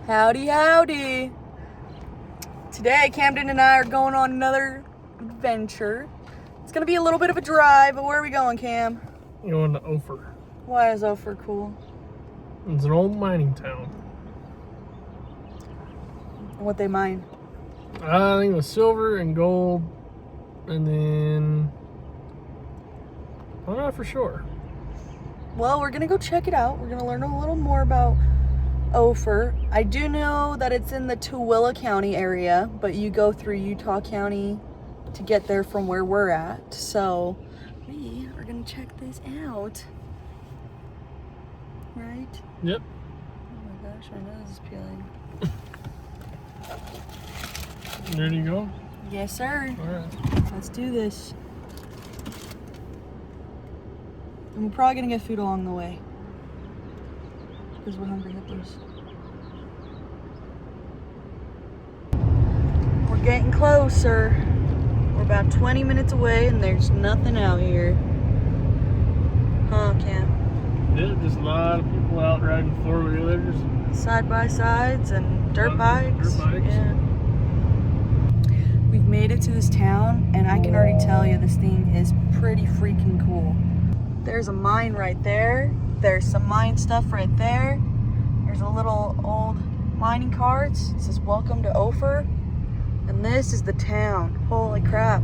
Howdy, howdy. Today, Camden and I are going on another adventure. It's gonna be a little bit of a drive, but where are we going, Cam? We're going to Ophir. Why is Ophir cool? It's an old mining town. What they mine? I think it was silver and gold, and then I'm not for sure. Well, we're gonna go check it out. We're gonna learn a little more about Ophir. I do know that it's in the Tooele County area, but you go through Utah County to get there from where we're at. So we are gonna check this out. Right? Yep. Oh my gosh, my nose is peeling. Ready to go? Yes, sir. All right. Let's do this. And we're probably gonna get food along the way, because we're hungry hippos. We're getting closer. We're about 20 minutes away and there's nothing out here. Huh, Cam? Yeah, just a lot of people out riding four-wheelers. Side by sides and dirt bikes. Dirt bikes. Yeah. We've made it to this town and I can already tell you this thing is pretty freaking cool. There's a mine right there. There's some mine stuff right there. There's a little old mining carts. It says welcome to Ophir. And this is the town. Holy crap.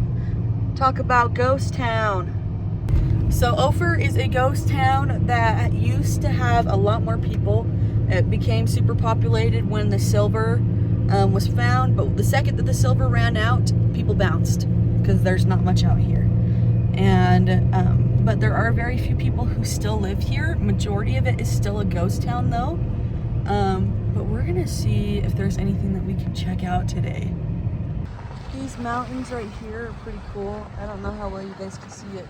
Talk about ghost town. So Ophir is a ghost town that used to have a lot more people. It became super populated when the silver was found, but the second that the silver ran out, people bounced because there's not much out here. And but there are very few people who still live here. Majority of it is still a ghost town though. But we're gonna see if there's anything that we can check out today. These mountains right here are pretty cool. I don't know how well you guys can see it,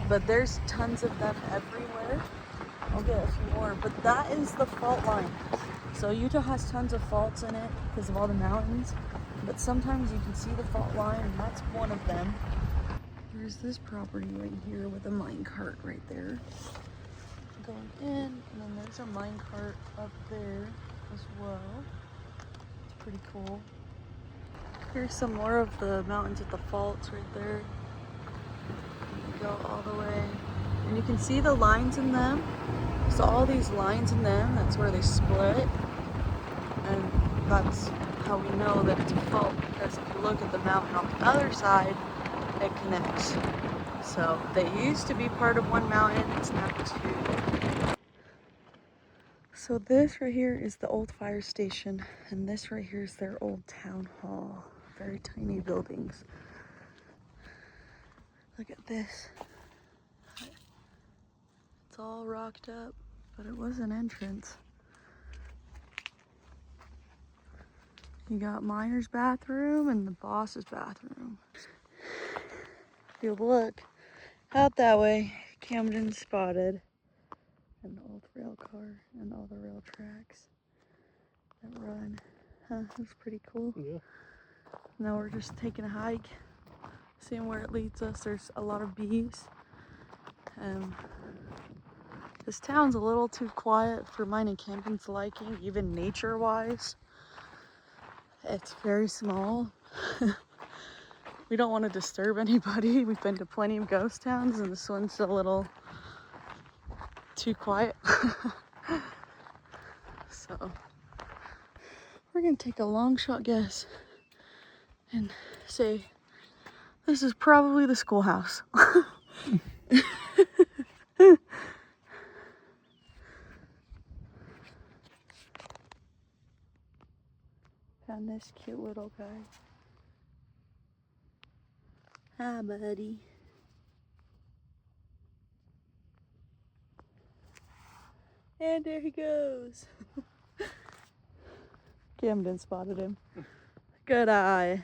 but there's tons of them everywhere. I'll get a few more, but that is the fault line. So Utah has tons of faults in it because of all the mountains, but sometimes you can see the fault line, and that's one of them. There's this property right here with a mine cart right there. Going in, and then there's a mine cart up there as well. It's pretty cool. Here's some more of the mountains with the faults right there. And you go all the way, and you can see the lines in them. So all these lines in them, that's where they split, and that's how we know that it's a fault, because if you look at the mountain on the other side, it connects. So they used to be part of one mountain, it's now two. So this right here is the old fire station, and this right here is their old town hall. Very tiny buildings. Look at this. It's all rocked up, but it was an entrance. You got miner's bathroom and the boss's bathroom. If you look out that way, Camden spotted an old rail car and all the rail tracks that run. Huh, that's pretty cool. Yeah. Now we're just taking a hike, seeing where it leads us. There's a lot of bees. This town's a little too quiet for mine and Camden's liking, even nature-wise. It's very small. We don't want to disturb anybody. We've been to plenty of ghost towns, and this one's a little too quiet. So we're gonna take a long shot guess and say this is probably the schoolhouse. Found this cute little guy. Hi, buddy. And there he goes. Camden spotted him. Good eye.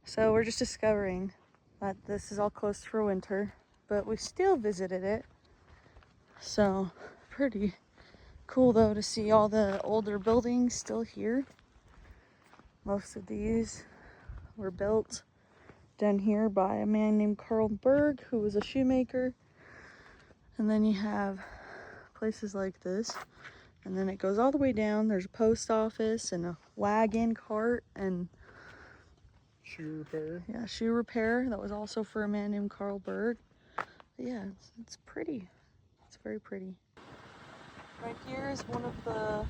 So we're just discovering that this is all closed for winter, but we still visited it. So pretty cool though to see all the older buildings still here. Most of these were built down here by a man named Carl Berg, who was a shoemaker. And then you have places like this And then it goes all the way down. There's a post office and a wagon cart and Shoe repair. yeah, shoe repair. That was also for a man named Carl Berg. But yeah, it's pretty. It's very pretty. Right here is one of the... What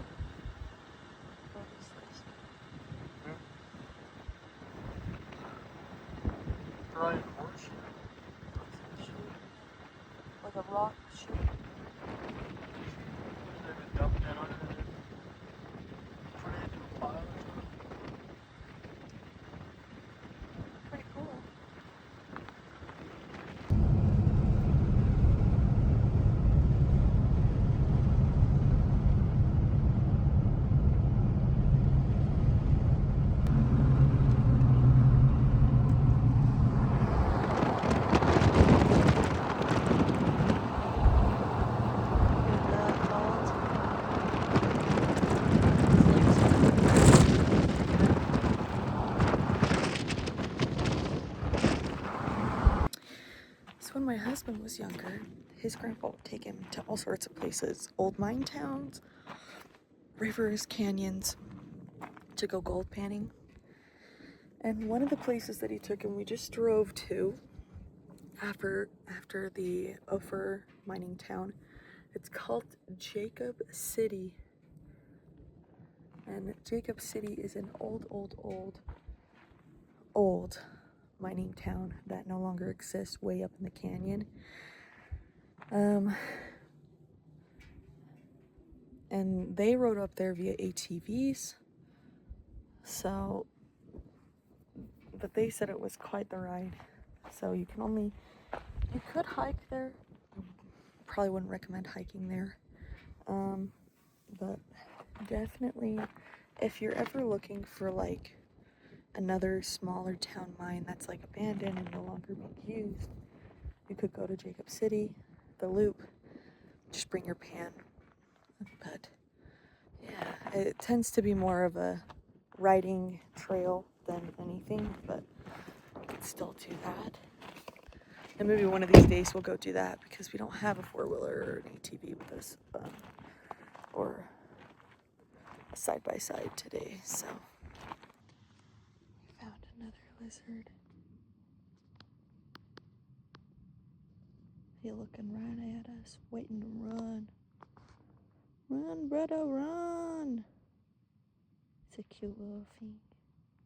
is this? Brian Horseshoe. Like a rock shoe. They've been dumping it on it and put it into a pile or something. Pretty cool. So when my husband was younger, his grandpa would take him to all sorts of places. Old mine towns, rivers, canyons, to go gold panning. And one of the places that he took him, we just drove to after the Ophir mining town. It's called Jacob City. And Jacob City is an old mining town that no longer exists way up in the canyon. And they rode up there via ATVs. So, but they said it was quite the ride. So you could hike there. Probably wouldn't recommend hiking there. But definitely, if you're ever looking for like another smaller town mine that's like abandoned and no longer being used, you could go to Jacob City, the Loop. Just bring your pan. But yeah, it tends to be more of a riding trail than anything, but you can still do that. And maybe one of these days we'll go do that because we don't have a four-wheeler or an ATV with us, or a side-by-side today, so. We found another lizard. He looking right at us, waiting to run. Run, brother, run! It's a cute little thing.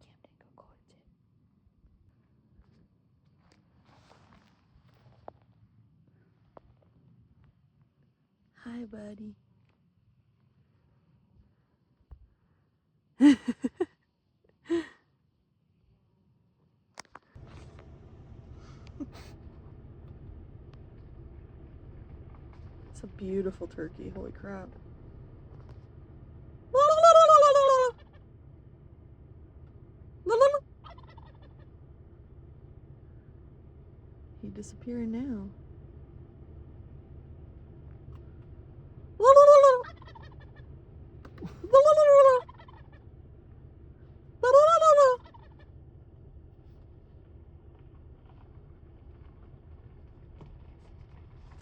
Camden, go catch it. Hi, buddy. It's a beautiful turkey, holy crap. He disappearing now.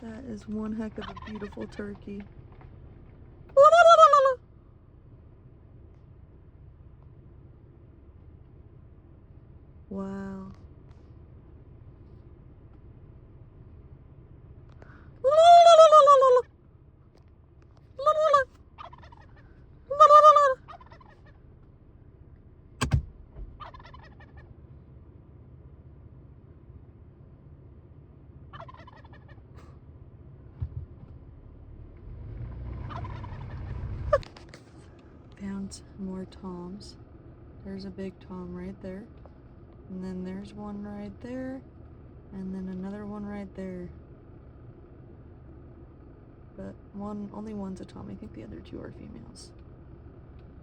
That is one heck of a beautiful turkey. Wow. Found more toms. There's a big tom right there. And then there's one right there. And then another one right there. But only one's a tom. I think the other two are females.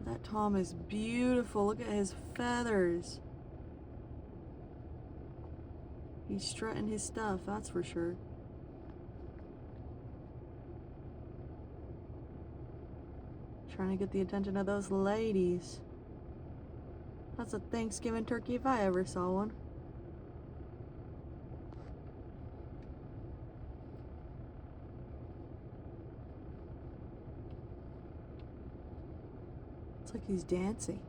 That tom is beautiful. Look at his feathers. He's strutting his stuff, that's for sure. Trying to get the attention of those ladies. That's a Thanksgiving turkey if I ever saw one. It's like he's dancing.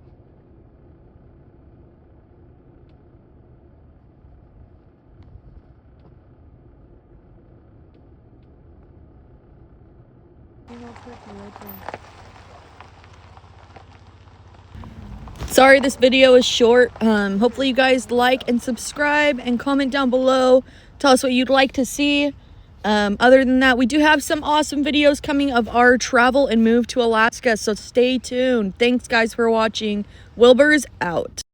Sorry this video is short. Hopefully you guys like and subscribe and comment down below. Tell us what you'd like to see. Other than that, we do have some awesome videos coming of our travel and move to Alaska, so stay tuned. Thanks guys for watching. Wilbur's out.